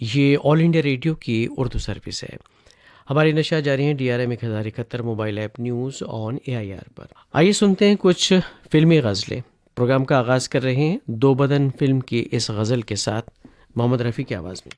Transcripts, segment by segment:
ये all India radio की Urdu service है। हमारी नशा जारी है DRM 1071 mobile app news on AIR पर। आइए सुनते हैं कुछ फिल्मी गज़लें। प्रोग्राम का आगाज़ कर रहे हैं दो बदन फिल्म की इस गज़ल के साथ मोहम्मद रफ़ी की आवाज़ में।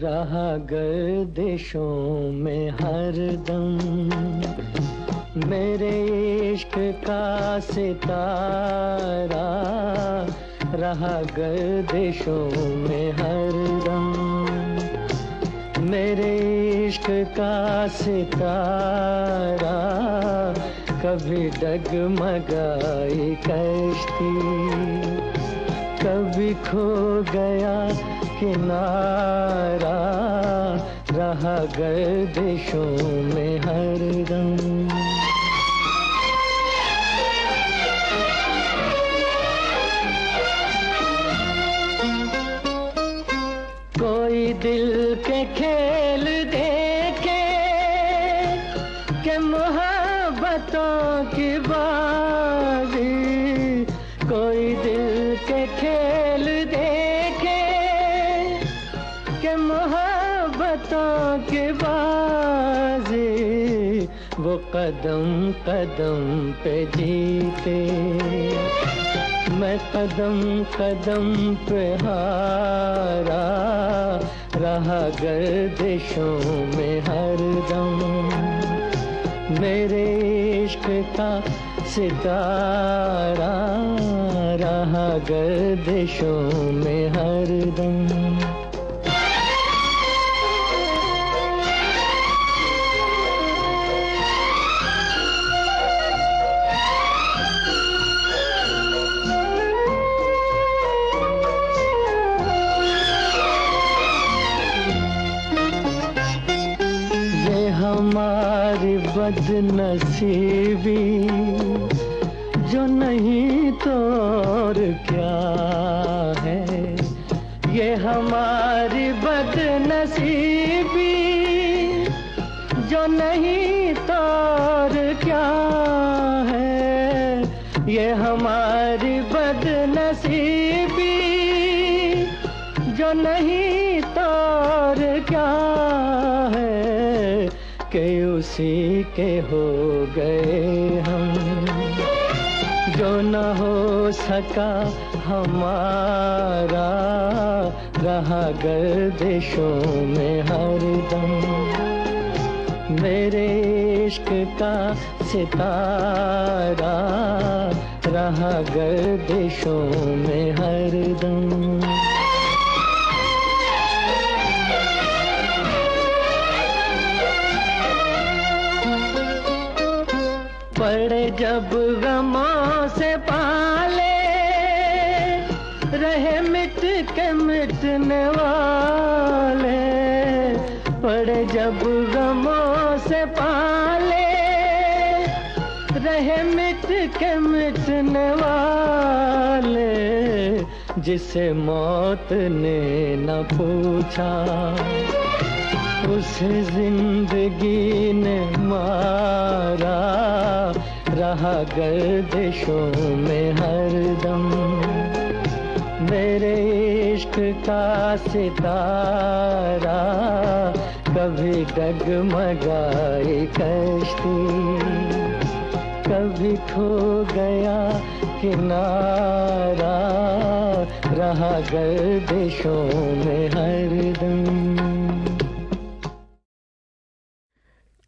रहा गर्दिशों में हरदम मेरे इश्क का सितारा, रहा गर्दिशों में हरदम मेरे इश्क का सितारा। कभी डगमगाई कश्ती, कभी खो गया किनारा, रहा गर्दिशों में हरदम। कोई दिल के खेल देखे कि मोहब्बतों की बाजी, कोई दिल के खेल देखे कि मोहब्बतों की बाजी, वो कदम कदम पे जीते, मैं कदम कदम पे हारा, रहा गर्दिशों में हरदम मेरे इश्क का सितारा, रहा गर्दिशों में हरदम। हमारी बदनसीबी जो नहीं तो और क्या है, ये हमारी बदनसीबी जो नहीं तो और क्या है, ये हमारी बदनसीबी जो नहीं तो और क्या है, कि उसी के हो गए हम जो न हो सका हमारा, रहा गर्दिशों में हरदम मेरे इश्क का सितारा, रहा गर्दिशों में हरदम। पड़े जब गमों से पाले, रहे मिट के मिटने वाले, पड़े जब गमों से पाले, रहे मिट के मिटने वाले, जिसे मौत ने न पूछा उसे जिंदगी ने मारा, रहा गर्दिशों में हरदम मेरे इश्क का सितारा, कभी डगमगाई कश्ती, कभी खो गया किनारा, रहा गर्दिशों में हरदम।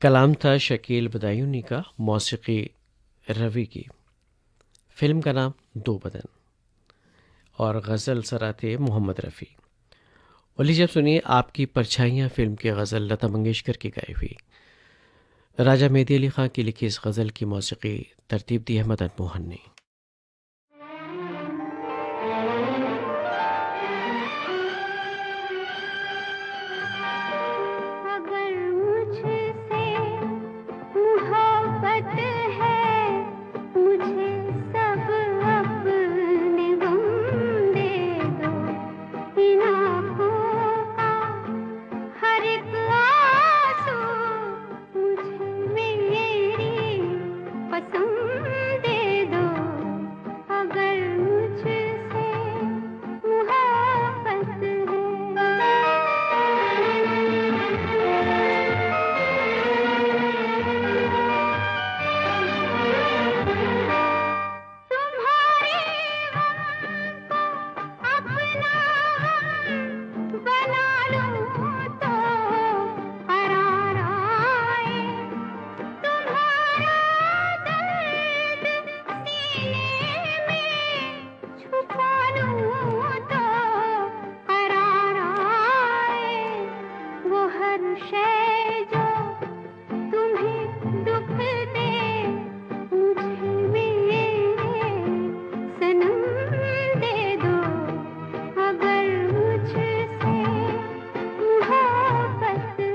कलाम था शकील बदायूनी का, मौसीकी रवि की। फिल्म का नाम दो बदन और गज़ल सराते मोहम्मद रफ़ी। और लीजिए अब सुनिए आपकी परछाइयाँ फिल्म की गज़ल लता मंगेशकर की गाई हुई। राजा मेहदी अली ख़ान की लिखी इस गज़ल की मौसीकी तरतीब दी है मदन मोहन ने। अगर मुझसे मोहब्बत है, मुझे सब अपने गम दे दो। इन आँखों का हर एक आंसू मुझे मेरी पसंद दे दो। अगर मुझसे मोहब्बत है। तुम्हारे गम को अपना गम बना लूं तो करार आए। तुम्हारा दर्द सीने में छुपा लूं तो करार आए। वो हर शय जो तुम्हें दुख दे, मुझे मेरे सनम दे दो। अगर मुझसे मोहब्बत है।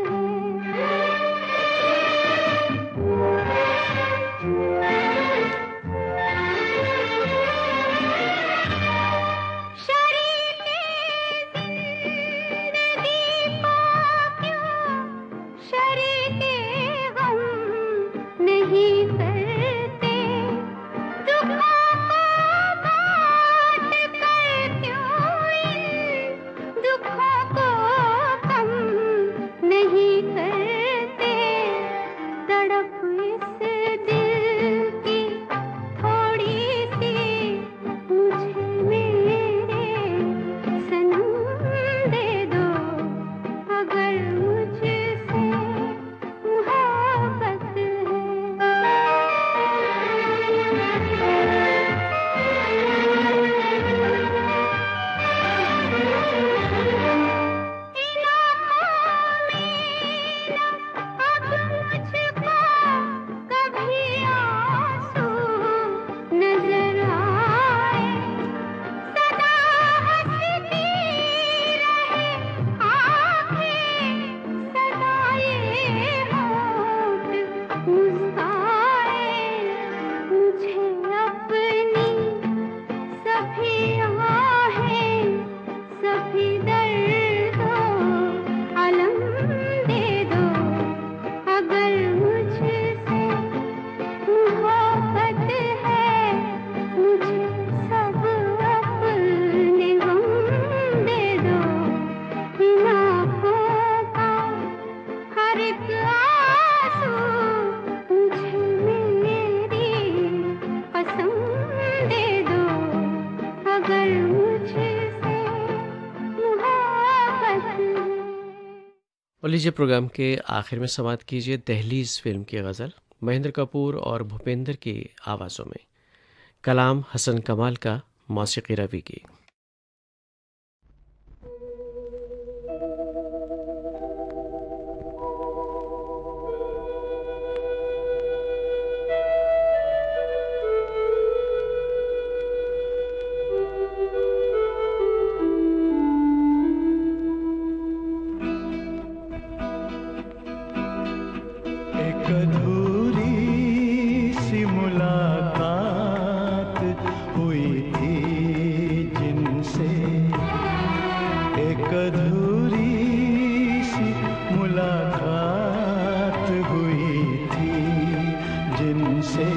शरीके जिंदगी को क्यों शरीके गम नहीं करते। दुखों को बांट कर क्यों इन दुखों को कम नहीं करते। तड़प इस दिल की थोड़ी सी मुझे मेरे सनम दे दो। अगर मुझसे मोहब्बत इन आँखों में अब मुझको कभी आंसू नजर आए। सदा हंसती रहे आँखें, सदा ये होठ मुस्काए। मुझे अपनी सभी आहें, सभी दर्दों अलम दे दो। अगर मुझसे मोहब्बत है, मुझे सब अपने गम दे दो। इन आँखों का हर एक आंसू मुझे मेरी पसंद दे दो। अगर मुझसे मोहब्बत है। और लीजिए प्रोग्राम के आखिर में समाप्त कीजिए दहलीज फिल्म की गज़ल महेंद्र कपूर और भूपेंद्र की आवाज़ों में। कलाम हसन कमाल का, मौसीकी रवि की। एक अधूरी सी मुलाकात हुई थी जिनसे। एक अधूरी सी मुलाकात हुई थी जिनसे।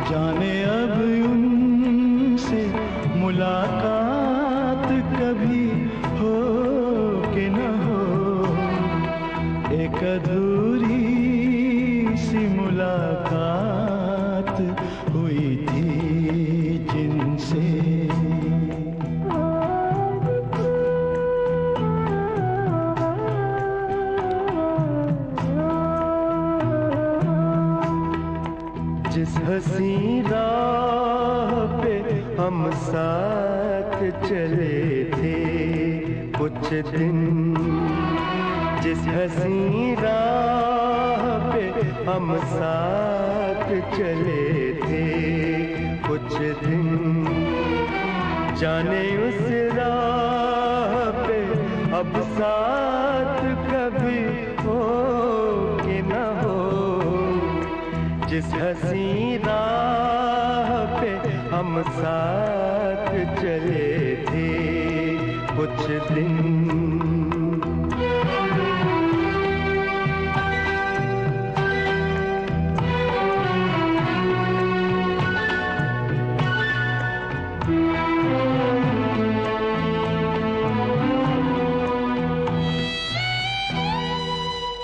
जाने अब उनसे मुलाकात कभी हो कि न हो। एक अधूरी सी मुलाकात हुई थी जिनसे। हंसी राह पे हम साथ चले थे कुछ दिन, जिस हंसी राह पे हम साथ चले थे कुछ दिन, जाने उस राह पे अब साथ कभी हो कि न हो, जिस हंसी राह पे हम साथ चले थे कुछ दिन।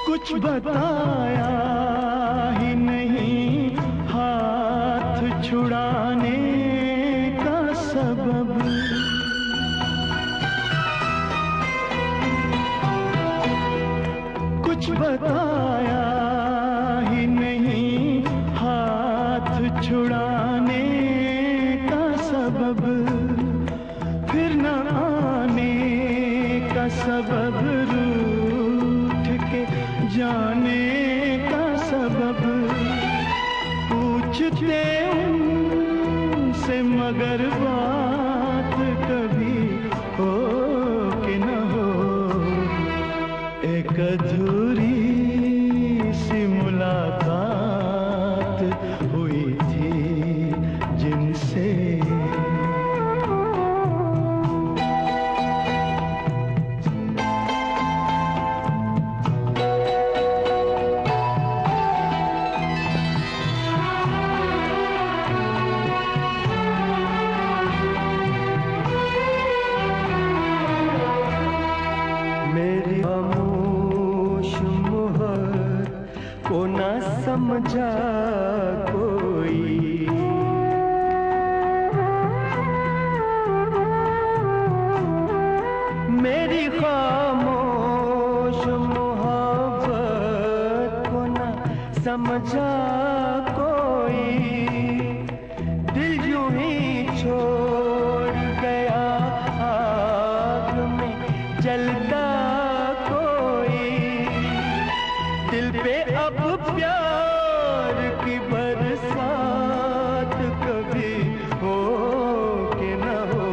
कुछ बताया ही नहीं हाथ छुड़ाने का सबब, कुछ बताया ही नहीं हाथ छुड़ाने का सबब, फिर न आने का सबब, रूठ के जाने का सबब, पूछते उनसे मगर बात कभी हो कि न हो, एक अधूरी सी मुलाकात हुई थी जिनसे, मेरी खामोश मोहर को ना समझा कोई, मेरी खामोश मोहब्बत को ना समझा कोई, दिल यूं ही छोड़ गया आग में जलता दिल पे अब प्यार की बरसात कभी हो कि न हो,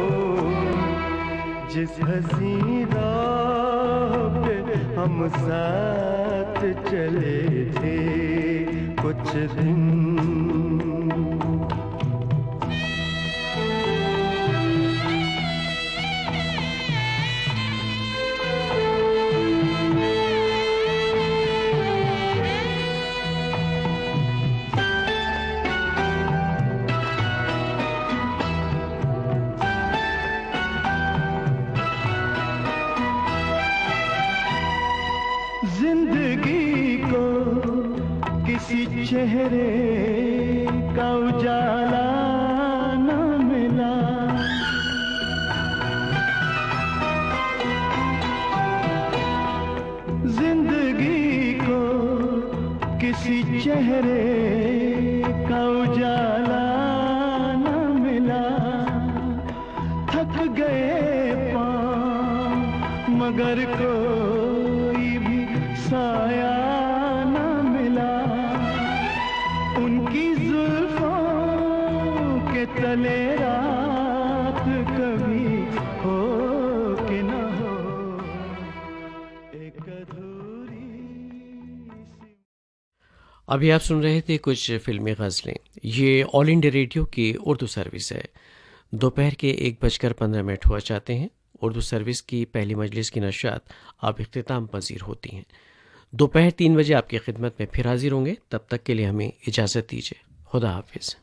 जिस हंसी राह पे हम साथ चले थे कुछ दिन। जिंदगी को किसी चेहरे का उजाला न मिला, जिंदगी को किसी चेहरे का उजाला न मिला, थक गए पाँव मगर कोई भी साया न मिला, उनकी जुल्फों के तले रात कभी हो कि न हो, एक अधूरी सी। अभी आप सुन रहे थे कुछ फिल्मी गज़लें। ये ऑल इंडिया रेडियो की उर्दू सर्विस है। दोपहर के 1:15 हुआ चाहते हैं। उर्दू सर्विस की पहली मजलिस की नशात अब इख्तिताम पजीर होती हैं। दोपहर 3 बजे आपकी खिदमत में फिर हाजिर होंगे। तब तक के लिए हमें इजाज़त दीजिए। खुदा हाफिज़।